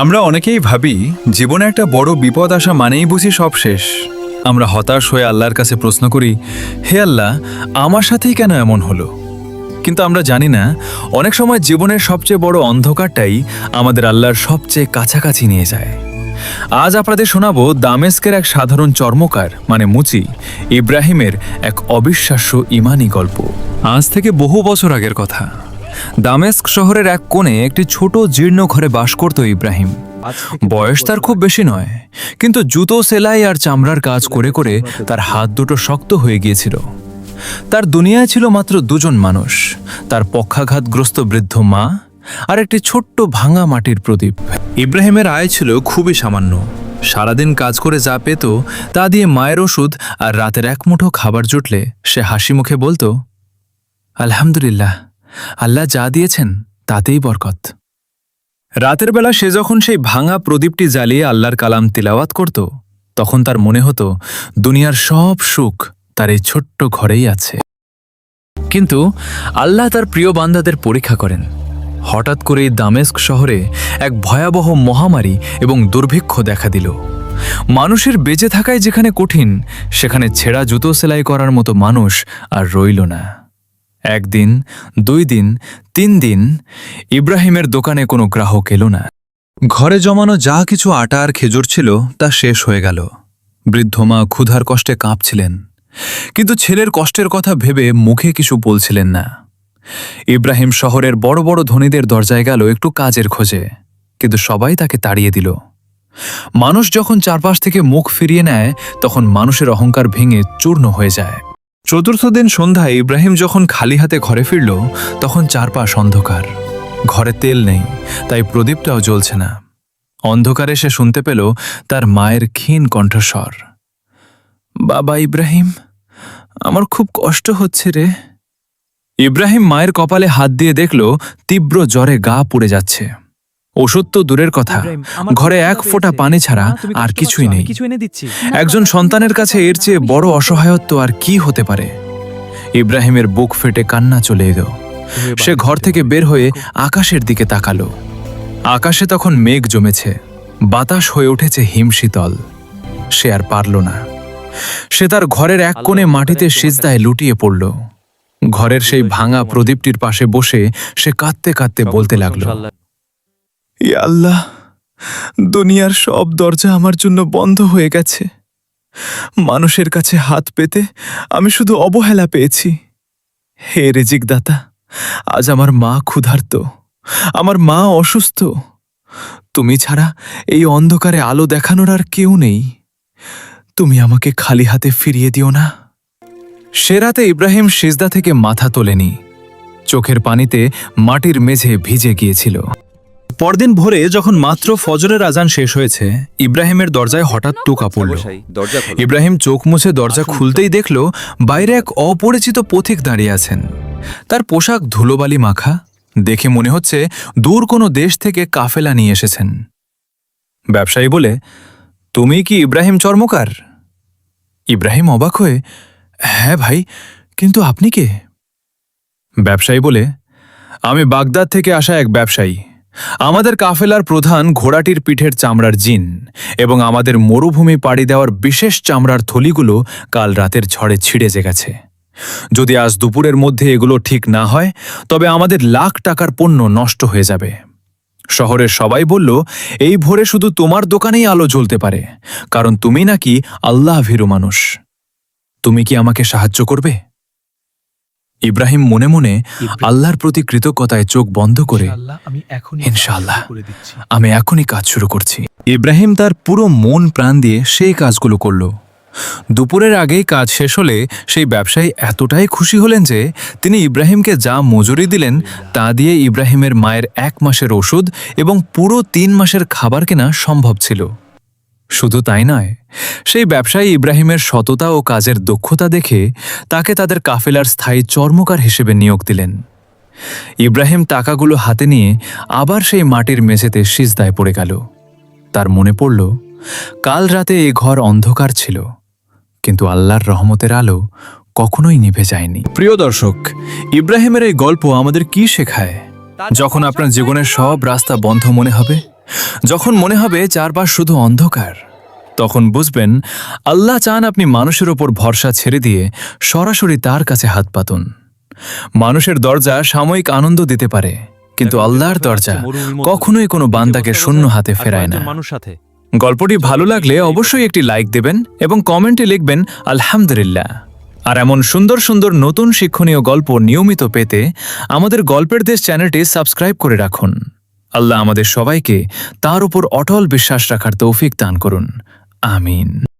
আমরা অনেকেই ভাবি জীবনে একটা বড় বিপদ আসা মানেই বুঝি সব শেষ। আমরা হতাশ হয়ে আল্লাহর কাছে প্রশ্ন করি, হে আল্লাহ, আমার সাথেই কেন এমন হলো? কিন্তু আমরা জানি না, অনেক সময় জীবনের সবচেয়ে বড় অন্ধকারটাই আমাদের আল্লাহর সবচেয়ে কাছাকাছি নিয়ে যায়। আজ আপনাদের শোনাবো দামেস্কের এক সাধারণ চর্মকার মানে মুচি ইব্রাহিমের এক অবিশ্বাস্য ইমানি গল্প। আজ থেকে বহু বছর আগের কথা। দামেস্ক শহরের এক কোণে একটি ছোট জীর্ণ ঘরে বাস করত ইব্রাহিম। বয়স তার খুব বেশি নয়, কিন্তু জুতো সেলাই আর চামড়ার কাজ করে করে তার হাত দুটো শক্ত হয়ে গিয়েছিল। তার দুনিয়ায় ছিল মাত্র দুজন মানুষ, তার পক্ষাঘাতগ্রস্ত বৃদ্ধ মা আর একটি ছোট্ট ভাঙা মাটির প্রদীপ। ইব্রাহিমের আয় ছিল খুবই সামান্য। সারাদিন কাজ করে যা পেত তা দিয়ে মায়ের ওষুধ আর রাতের এক মুঠো খাবার জুটলে সে হাসি মুখে বলতো, আলহামদুলিল্লাহ, আল্লাহ যা দিয়েছেন তাতেই বরকত। রাতের বেলা সে যখন সেই ভাঙা প্রদীপটি জ্বালিয়ে আল্লাহর কালাম তিলাওয়াত করত, তখন তার মনে হতো দুনিয়ার সব সুখ তার এই ছোট্ট ঘরেই আছে। কিন্তু আল্লাহ তার প্রিয় বান্দাদের পরীক্ষা করেন। হঠাৎ করেই দামেস্ক শহরে এক ভয়াবহ মহামারী এবং দুর্ভিক্ষ দেখা দিল। মানুষের বেঁচে থাকাই যেখানে কঠিন, সেখানে ছেঁড়া জুতো সেলাই করার মতো মানুষ আর রইল না। একদিন, 2 দিন, 3 দিন ইব্রাহিমের দোকানে কোনো গ্রাহক এলো না। ঘরে জমানো যা কিছু আটা আর খেজুর ছিল তা শেষ হয়ে গেল। বৃদ্ধ মা ক্ষুধার কষ্টে কাঁপছিলেন, কিন্তু ছেলের কষ্টের কথা ভেবে মুখে কিছু বলছিলেন না। ইব্রাহিম শহরের বড় বড় ধনীদের দরজায় গেল একটু কাজের খোঁজে, কিন্তু সবাই তাকে তাড়িয়ে দিল। মানুষ যখন চারপাশ থেকে মুখ ফিরিয়ে নেয়, তখন মানুষের অহংকার ভেঙে চূর্ণ হয়ে যায়। চতুর্থ দিন সন্ধ্যায় ইব্রাহিম যখন খালি হাতে ঘরে ফিরল, তখন চারপাশ অন্ধকার। ঘরে তেল নেই, তাই প্রদীপটাও জ্বলছে না। অন্ধকারে সে শুনতে পেল তার মায়ের ক্ষীণ কণ্ঠস্বর, বাবা ইব্রাহিম, আমার খুব কষ্ট হচ্ছে রে। ইব্রাহিম মায়ের কপালে হাত দিয়ে দেখল তীব্র জ্বরে গা পুড়ে যাচ্ছে। ওষুধ তো দূরের কথা, ঘরে এক ফোঁটা পানি ছাড়া আর কিছুই নেই। একজন সন্তানের কাছে এর চেয়ে বড় অসহায়ত্ব আর কি হতে পারে? ইব্রাহিমের বুক ফেটে কান্না চলে এলো। সে ঘর থেকে বের হয়ে আকাশের দিকে তাকালো। আকাশে তখন মেঘ জমেছে, বাতাস হয়ে উঠেছে হিমশীতল। সে আর পারল না। সে তার ঘরের এক কোণে মাটিতে সিজদায় লুটিয়ে পড়ল। ঘরের সেই ভাঙা প্রদীপটির পাশে বসে সে কাঁদতে কাঁদতে বলতে লাগল, ইয়া আল্লাহ, দুনিয়ার সব দরজা আমার জন্য বন্ধ হয়ে গেছে। মানুষের কাছে হাত পেতে আমি শুধু অবহেলা পেয়েছি। হে রিজিক দাতা, আজ আমার মা ক্ষুধার্ত, আমার মা অসুস্থ। তুমি ছাড়া এই অন্ধকারে আলো দেখানোর আর কেউ নেই। তুমি আমাকে খালি হাতে ফিরিয়ে দিও না। সে রাতে ইব্রাহিম সিজদা থেকে মাথা তোলেনি। চোখের পানিতে মাটির মেঝে ভিজে গিয়েছিল। পরদিন ভোরে যখন মাত্র ফজরের আজান শেষ হয়েছে, ইব্রাহিমের দরজায় হঠাৎ টোকা পড়ল। ইব্রাহিম চোখ মুছে দরজা খুলতেই দেখল বাইরে এক অপরিচিত পথিক দাঁড়িয়ে আছেন। তার পোশাক ধুলোবালি মাখা, দেখে মনে হচ্ছে দূর কোনো দেশ থেকে কাফেলা নিয়ে এসেছেন। ব্যবসায়ী বলে, তুমি কি ইব্রাহিম চর্মকার? ইব্রাহিম অবাক হয়ে, হ্যাঁ ভাই, কিন্তু আপনি কে? ব্যবসায়ী বলে, আমি বাগদাদ থেকে আসা এক ব্যবসায়ী। আমাদের কাফেলার প্রধান ঘোড়াটির পিঠের চামড়ার জিন এবং আমাদের মরুভূমি পাড়ি দেওয়ার বিশেষ চামড়ার থলিগুলো কাল রাতের ঝড়ে ছিঁড়ে গেছে। যদি আজ দুপুরের মধ্যে এগুলো ঠিক না হয়, তবে আমাদের লাখ টাকার পণ্য নষ্ট হয়ে যাবে। শহরের সবাই বলল, এই ভোরে শুধু তোমার দোকানেই আলো জ্বলতে পারে, কারণ তুমি নাকি আল্লাহ ভীরু মানুষ। তুমি কি আমাকে সাহায্য করবে? ইব্রাহিম মনে মনে আল্লাহর প্রতি কৃতজ্ঞতায় চোখ বন্ধ করে, ইনশাআল্লাহ, আমি এখনই কাজ শুরু করছি। ইব্রাহিম তার পুরো মন প্রাণ দিয়ে সেই কাজগুলো করল। দুপুরের আগেই কাজ শেষ হলে সেই ব্যবসায়ী এতটাই খুশি হলেন যে তিনি ইব্রাহিমকে যা মজুরি দিলেন তা দিয়ে ইব্রাহিমের মায়ের 1 মাসের ওষুধ এবং পুরো 3 মাসের খাবার কেনা সম্ভব ছিল। শুধু তাই নয়, সেই ব্যবসায়ী ইব্রাহিমের সততা ও কাজের দক্ষতা দেখে তাকে তাদের কাফেলার স্থায়ী চর্মকার হিসেবে নিয়োগ দিলেন। ইব্রাহিম টাকাগুলো হাতে নিয়ে আবার সেই মাটির মেঝেতে সিজদায় পড়ে গেল। তার মনে পড়ল, কাল রাতে এ ঘর অন্ধকার ছিল, কিন্তু আল্লাহর রহমতের আলো কখনোই নিভে যায়নি। প্রিয় দর্শক, ইব্রাহিমের এই গল্প আমাদের কি শেখায়? যখন আপনার জীবনের সব রাস্তা বন্ধ মনে হবে, যখন মনে হবে চারপাশ শুধু অন্ধকার, তখন বুঝবেন আল্লাহ চান আপনি মানুষের ওপর ভরসা ছেড়ে দিয়ে সরাসরি তার কাছে হাত পাতুন। মানুষের দরজা সাময়িক আনন্দ দিতে পারে, কিন্তু আল্লাহর দরজা কখনোই কোনো বান্দাকে শূন্য হাতে ফেরায় না। গল্পটি ভালো লাগলে অবশ্যই একটি লাইক দেবেন এবং কমেন্টে লিখবেন আলহামদুলিল্লাহ। আর এমন সুন্দর সুন্দর নতুন শিক্ষণীয় গল্প নিয়মিত পেতে আমাদের গল্পের দেশ চ্যানেলটি সাবস্ক্রাইব করে রাখুন। আল্লাহ আমাদের সবাইকে তার উপর অটল বিশ্বাস রাখার তৌফিক দান করুন। আমিন।